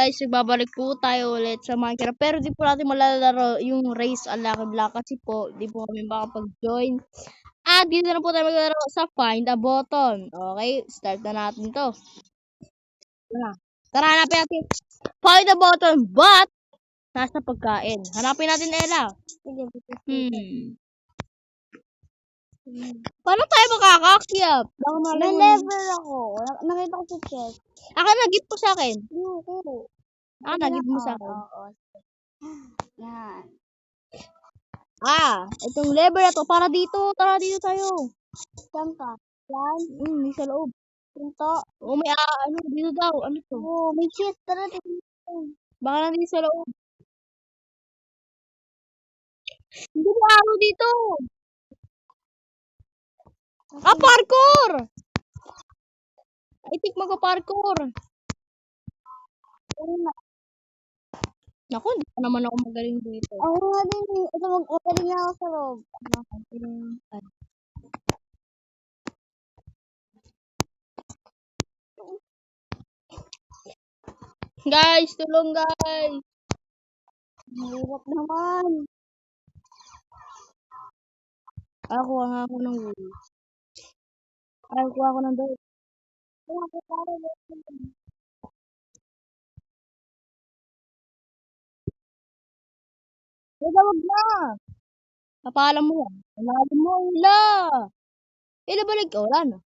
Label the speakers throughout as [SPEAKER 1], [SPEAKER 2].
[SPEAKER 1] guys, nagbabalik po tayo ulit sa Minecraft. Pero di po natin malalaro yung race ang Lucky Block kasi po, di po kami makapag-join. At dito na po tayo maglalaro sa Find a Button. Okay, start na natin to. Tara, hanapin natin. Find a Button, but nasa pagkain. Hanapin natin, Ella. Paano tayo makakakyap?
[SPEAKER 2] May level ako. Nakita ko sa chest.
[SPEAKER 1] Nag-gift po sa akin.
[SPEAKER 2] Oo.
[SPEAKER 1] Nag-gift mo sa akin.
[SPEAKER 2] Oo. Yan.
[SPEAKER 1] Itong lever na to. Para dito. Tara dito tayo.
[SPEAKER 2] Saan ka? Yan.
[SPEAKER 1] May sa loob.
[SPEAKER 2] Punto.
[SPEAKER 1] May dito daw. Ano to?
[SPEAKER 2] Oo, may chest. Tara dito.
[SPEAKER 1] Baka nandito sa loob. Hindi mo araw dito. Parkour! I think mag-parkour. Naku, hindi pa naman ako magaling dito.
[SPEAKER 2] Ako nga din. Ito mag-opening na ako sa loob.
[SPEAKER 1] Guys, tulong guys.
[SPEAKER 2] Mahirap naman.
[SPEAKER 1] Kuha nga ako ng wool. Kuha ako ng dirt. Wag na. Kapalam mo yan. Malalim mo, Ila. Ila, balik. Wala na.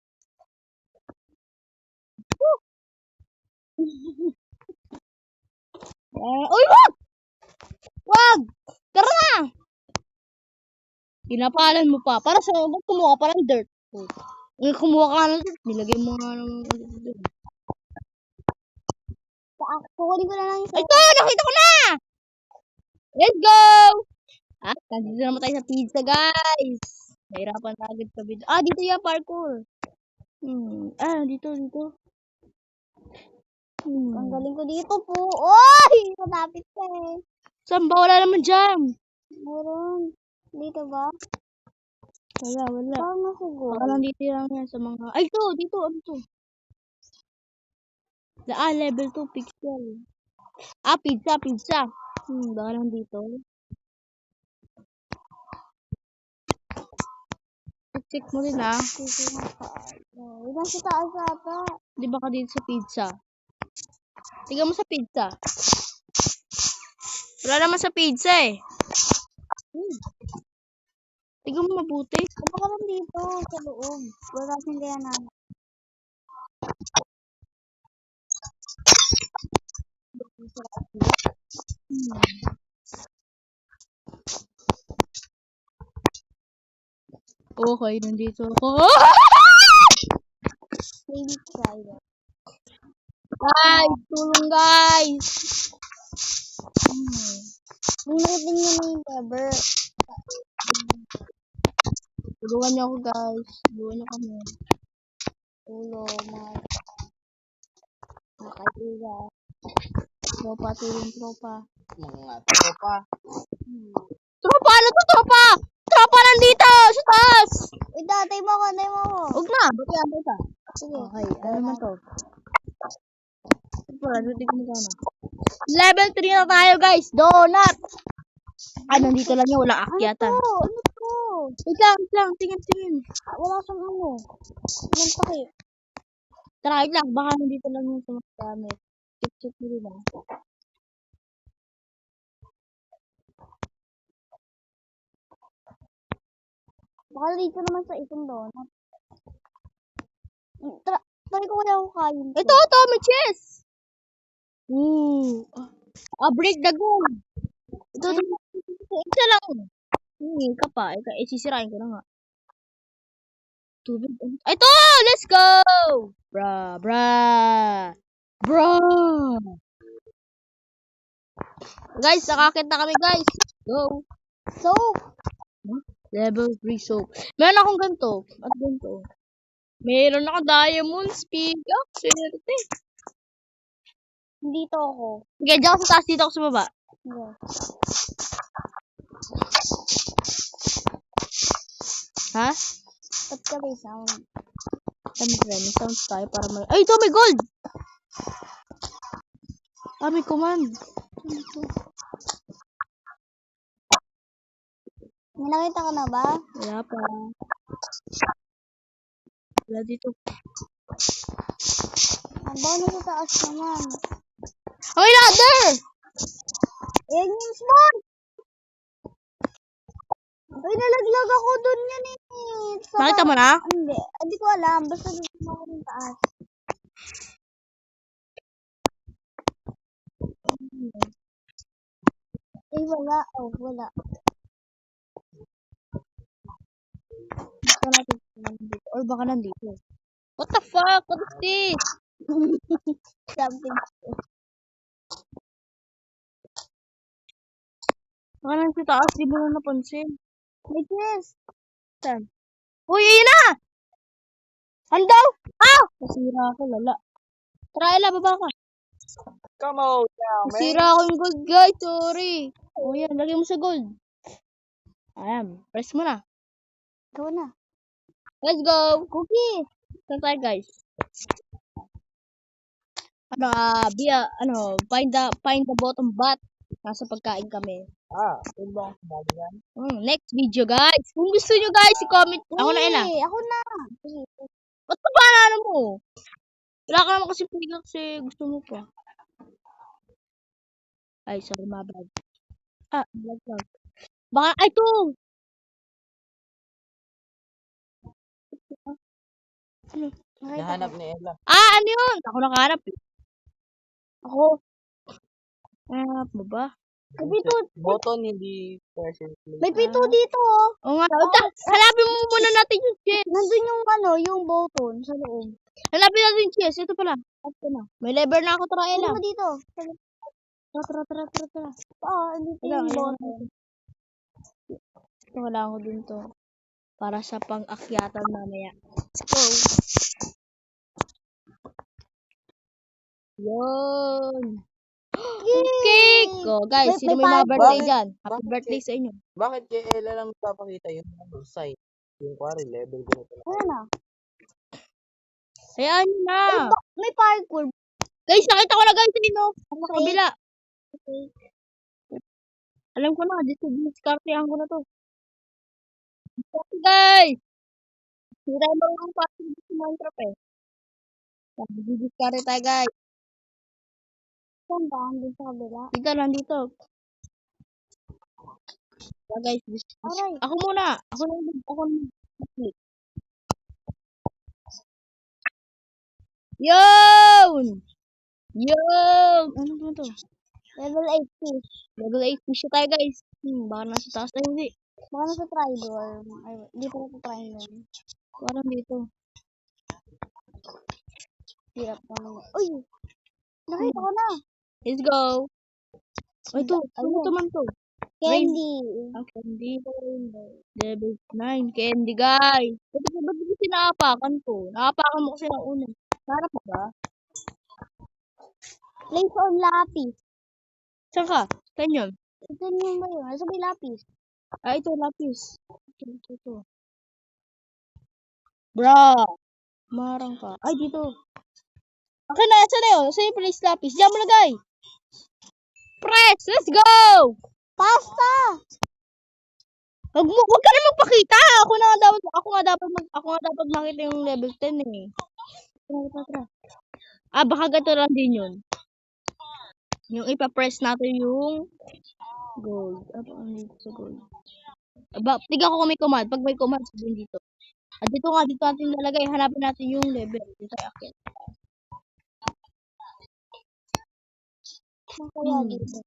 [SPEAKER 1] Uy, wag! Wag! Tara na! Pinapalan mo pa. Para sa ba't kumuha pa ng dirt? Kumuha ka ng dirt. Nilagay mo nga ng dirt.
[SPEAKER 2] Kukunin ko na lang isa.
[SPEAKER 1] Ito! Nakita ko na! Let's go! Nandito naman tayo sa pizza, guys. Nahirapan na agad sa video. Dito yung parkour. Dito.
[SPEAKER 2] Ang galing ko dito po. Oy! Malapit ka eh.
[SPEAKER 1] Saan ba? Wala naman dyan.
[SPEAKER 2] Meron. Dito ba?
[SPEAKER 1] Wala.
[SPEAKER 2] Saan na siguro?
[SPEAKER 1] Baka nandito lang yan sa mga... Ay, dito. Ano to? Level 2 pixel. Pizza. Baka nandito. Check mo din
[SPEAKER 2] Ilan sa taas ata?
[SPEAKER 1] Di ba ka dito sa pizza? Tingnan mo sa pizza. Wala naman sa pizza eh. Tingnan mo mabuti.
[SPEAKER 2] Baka nandito sa loob. Wala kasing kaya namin.
[SPEAKER 1] Okay, nandito ako.
[SPEAKER 2] Maybe try that.
[SPEAKER 1] Guys, tulong guys.
[SPEAKER 2] Nung nakita niyo na yung lever.
[SPEAKER 1] Tulungan niyo ako guys. Tulungan niyo kami.
[SPEAKER 2] Tulong, mga kaibigan.
[SPEAKER 1] Tropa, tulong tropa.
[SPEAKER 3] Mga tropa.
[SPEAKER 1] Tropa, ano to tropa? Tropa nandito! Sa taas!
[SPEAKER 2] Uy, tatay mo ako.
[SPEAKER 1] Huwag na, ba't yan ba?
[SPEAKER 2] Sige.
[SPEAKER 1] Okay, ano naman to? Level 3 na tayo guys. Donut! Nandito lang yun. Walang akyatan.
[SPEAKER 2] Ano to?
[SPEAKER 1] Wait lang. Tingin.
[SPEAKER 2] Wala siyang ano. Walang takip.
[SPEAKER 1] Tara, wait lang. Baka nandito lang yun sa mga gamit. Check mo rin
[SPEAKER 2] Baka dito naman sa isang donut. Try ko kaya ako kain.
[SPEAKER 1] Ito, may chest! Break the goal! Ito, isa lang. Ka pa. Sisirain ko na nga. Tubig. Ito! Let's go! Bra! Guys, nakakit na kami guys. Go!
[SPEAKER 2] Soap!
[SPEAKER 1] Level 3 soap. Meron akong ganito. At ganito. Meron ako diamonds. Pickaxe. Swerte.
[SPEAKER 2] Dito ako.
[SPEAKER 1] Okay, dyan ako sa taas. Dito ako sa baba.
[SPEAKER 2] Yeah.
[SPEAKER 1] Ha?
[SPEAKER 2] Ba't ka may sound?
[SPEAKER 1] May sound tayo para may... Ay, ito! May gold! May command.
[SPEAKER 2] May nakita ka na ba?
[SPEAKER 1] Wala pa. Wala dito.
[SPEAKER 2] Aba, nasa taas naman.
[SPEAKER 1] May ladder!
[SPEAKER 2] Ayan yung smart! Ay, nalaglag ako dun yan eh.
[SPEAKER 1] Nakita mo na?
[SPEAKER 2] Hindi. Hindi ko alam. Basta dun ako ng taas. Eh, wala. Oh, wala.
[SPEAKER 1] Baka natin nandito. Or baka nandito. What the fuck? What is this?
[SPEAKER 2] Something.
[SPEAKER 1] Baka nandito taas. Di mo na napansin.
[SPEAKER 2] May chest.
[SPEAKER 1] Saan? Uy, yun na! Handaw! Ah! Nasira ako, lala. Tara, Ella, baba ka.
[SPEAKER 3] Come on now, man.
[SPEAKER 1] Nasira ako yung gold, guys. Sorry. O yan, lagay mo sa gold. Ayan, press mo na.
[SPEAKER 2] Ikaw na.
[SPEAKER 1] Let's go!
[SPEAKER 2] Cookie.
[SPEAKER 1] Saan tayo, guys? Find the bottom bat. Nasa pagkain kami.
[SPEAKER 3] Yun ba ang sinabi yan?
[SPEAKER 1] Next video, guys. Kung gusto nyo, guys, i-comment. Ako na, Ella.
[SPEAKER 2] Uy, ako na. Sige.
[SPEAKER 1] Ba't pa ba ano mo? Wala ka naman kasi piligan kasi gusto mo pa. Ay, sorry, my bad. Vlog. Baka, ay, ito! Ano?
[SPEAKER 3] Nahanap ni Ella.
[SPEAKER 1] Ano yun? Ako nakahanap eh. Ako. Hanap mo ba?
[SPEAKER 2] May pito.
[SPEAKER 3] Button, hindi person.
[SPEAKER 2] May pito dito oh.
[SPEAKER 1] Oo nga. Hanapin mo muna natin yung chest.
[SPEAKER 2] Nandun yung yung button sa loob.
[SPEAKER 1] Hanapin natin yung chest. Ito pala. Ito na. May lever na ako, try
[SPEAKER 2] Ano
[SPEAKER 1] lang.
[SPEAKER 2] mo dito?
[SPEAKER 1] Tara.
[SPEAKER 2] Dito
[SPEAKER 1] Wala,
[SPEAKER 2] yung
[SPEAKER 1] ayun.
[SPEAKER 2] button.
[SPEAKER 1] Ito, wala ko dun to. Para sa pang-akyatan mamaya. Go. Yun. Cake! Go, guys. Sino may mga birthday
[SPEAKER 3] Bakit?
[SPEAKER 1] dyan? Happy
[SPEAKER 3] Bakit
[SPEAKER 1] birthday sa inyo.
[SPEAKER 3] Bakit kay Ella lang papakita yung sign? Yung pare, level ko na pala.
[SPEAKER 2] Ano na?
[SPEAKER 1] Hayaan nyo na.
[SPEAKER 2] May parkour.
[SPEAKER 1] Guys, nakita ko na guys. Sino? Sa kabila. Alam ko na. Diskartehan ko na to. Okay, guys. Hindi tayo marunong party sa Minecraft eh. Didiskarte tayo, guys.
[SPEAKER 2] Saan ba? Andun sa kabila.
[SPEAKER 1] Dito lang, dito. Guys,
[SPEAKER 2] Aray.
[SPEAKER 1] ako muna. Ako na. Yun! Ano ba to?
[SPEAKER 2] Level 8 fish.
[SPEAKER 1] Level 8 fish tayo, guys. Baka nasa taas tayo, hindi.
[SPEAKER 2] Baka nasa tribal. Ay, di pa nasa tribal.
[SPEAKER 1] Parang dito.
[SPEAKER 2] Hirap pa naman. Uy! Nakita ko na.
[SPEAKER 1] Let's go. Ay, ito. Ano to man to?
[SPEAKER 2] Candy.
[SPEAKER 1] Ang candy. Level 9. Candy, guys. Ba't hindi sinaapakan ko? Naapakan mo kasi ng una. Sarap mo ba?
[SPEAKER 2] Place on lapis.
[SPEAKER 1] Saan ka? Saan yun?
[SPEAKER 2] Ito yung ba yun? Nasa may lapis.
[SPEAKER 1] Ito, lapis. Ito. Bra. Marang ka. Ay, dito. Okay na, saan na yun? Saan yung place lapis? Diyan mo lagay. Press! Let's go!
[SPEAKER 2] Pasta!
[SPEAKER 1] Huwag ka na magpakita. Ako nga dapat makita yung level 10 eh. Tara. Baka ganito lang din yun. Yung ipapress natin yung gold. Ano dito sa gold? Tignan ko kung may command. Pag may command, sabihin dito. Dito natin lalagay. Hanapin natin yung level. Dito tayo akit.
[SPEAKER 2] Kaya dito.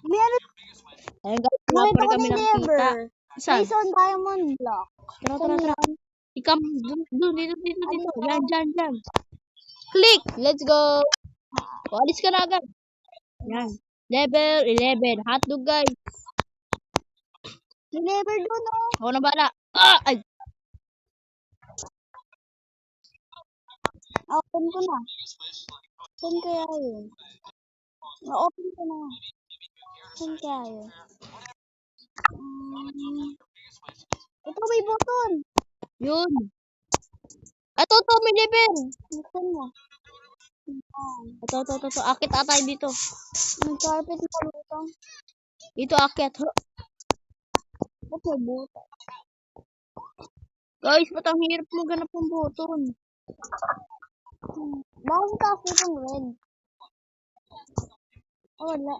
[SPEAKER 2] May ano?
[SPEAKER 1] Ayun guys, wala
[SPEAKER 2] Nakita
[SPEAKER 1] pa rin
[SPEAKER 2] ko
[SPEAKER 1] kami
[SPEAKER 2] na
[SPEAKER 1] nakita.
[SPEAKER 2] lever.
[SPEAKER 1] Saan?
[SPEAKER 2] Place on diamond block.
[SPEAKER 1] Tara. Ikam, dito. Yan. Click! Let's go! Alis ka na agad. Yan. Level 11. Hotdog, guys.
[SPEAKER 2] May lever doon oh.
[SPEAKER 1] Ako na bala. Ay!
[SPEAKER 2] Open ko na. Saan kaya yun? Na-open ko na. Saan kaya yun? Ito may button.
[SPEAKER 1] Yun. Ito, may level.
[SPEAKER 2] Button mo.
[SPEAKER 1] Ito. Akit tayo dito.
[SPEAKER 2] Nag-carpet na lutang.
[SPEAKER 1] Dito akit.
[SPEAKER 2] Ba't may buta?
[SPEAKER 1] Guys, ba't ang hirap mo ganap ng button?
[SPEAKER 2] Bakit taas itong red? Oh, wala.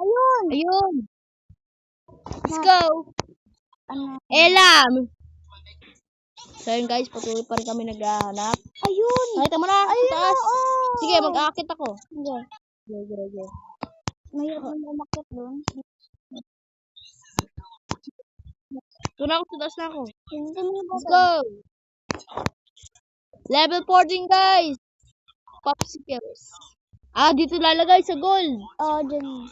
[SPEAKER 2] Ayun!
[SPEAKER 1] Ayun. Let's go.
[SPEAKER 2] Ano?
[SPEAKER 1] Elam. So yun guys, patuloy pa rin kami naghahanap.
[SPEAKER 2] Ayun!
[SPEAKER 1] Nakita mo na, sa
[SPEAKER 2] Ayun!
[SPEAKER 1] taas.
[SPEAKER 2] Oo!
[SPEAKER 1] Sige, mag-aakit ako.
[SPEAKER 2] Sige.
[SPEAKER 1] Sige.
[SPEAKER 2] Mahirap na umakit doon.
[SPEAKER 1] Doon ako, sa taas na ako.
[SPEAKER 2] Hindi mo ba
[SPEAKER 1] Let's go. Level 14 guys. Popsicles. Dito lalagay sa gold.
[SPEAKER 2] Oo, dyan.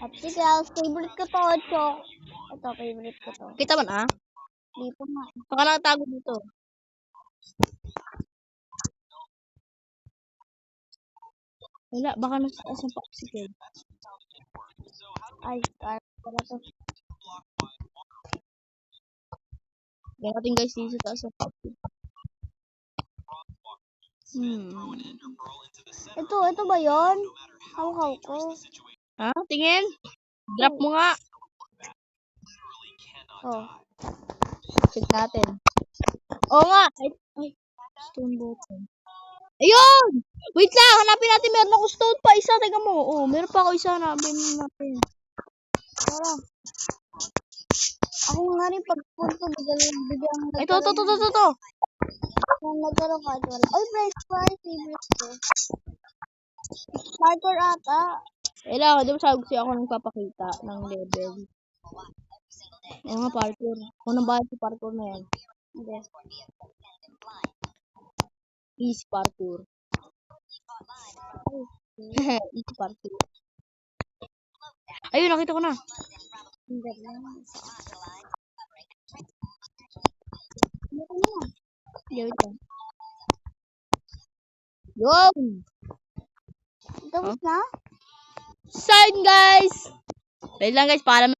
[SPEAKER 2] Popsicles. Favorite ko to, Chok. Ito, favorite ko to.
[SPEAKER 1] Kita mo na?
[SPEAKER 2] Dito nga.
[SPEAKER 1] Baka nakatago dito. Wala, baka nasa taas ang popsicle.
[SPEAKER 2] Ay, para to.
[SPEAKER 1] Kaya natin guys dito sa taas ang popsicle.
[SPEAKER 2] Ito ba yun? Haw-haw ko.
[SPEAKER 1] Ha? Tingin? Drop mo nga.
[SPEAKER 2] Oh.
[SPEAKER 1] Check natin. Oo nga. Ay. Stone button. Ayun! Wait lang, hanapin natin. Meron ako stone pa isa. Teka mo. Oh, meron pa ako isa. Hanapin natin.
[SPEAKER 2] Tara. Ako nga rin pagpunto, bigyan
[SPEAKER 1] Ito.
[SPEAKER 2] nagkaroon kahit wala. Oy, French fries, favorite ko. Parkour ata.
[SPEAKER 1] Kailangan, di ba sabi ko ako nagpapakita ng level. Oo nga, parkour. Kung nang bahay si parkour na yan.
[SPEAKER 2] Hindi.
[SPEAKER 1] Easy parkour. Easy parkour. Ayun, nakita ko na.
[SPEAKER 2] Hindi lang. Ano ka na?
[SPEAKER 1] Gawin lang. Yun!
[SPEAKER 2] Tapos na?
[SPEAKER 1] Sign guys! Wait lang guys, paalam.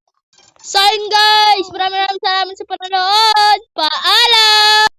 [SPEAKER 1] Sign guys! Maraming salamat sa panonood! Paalam!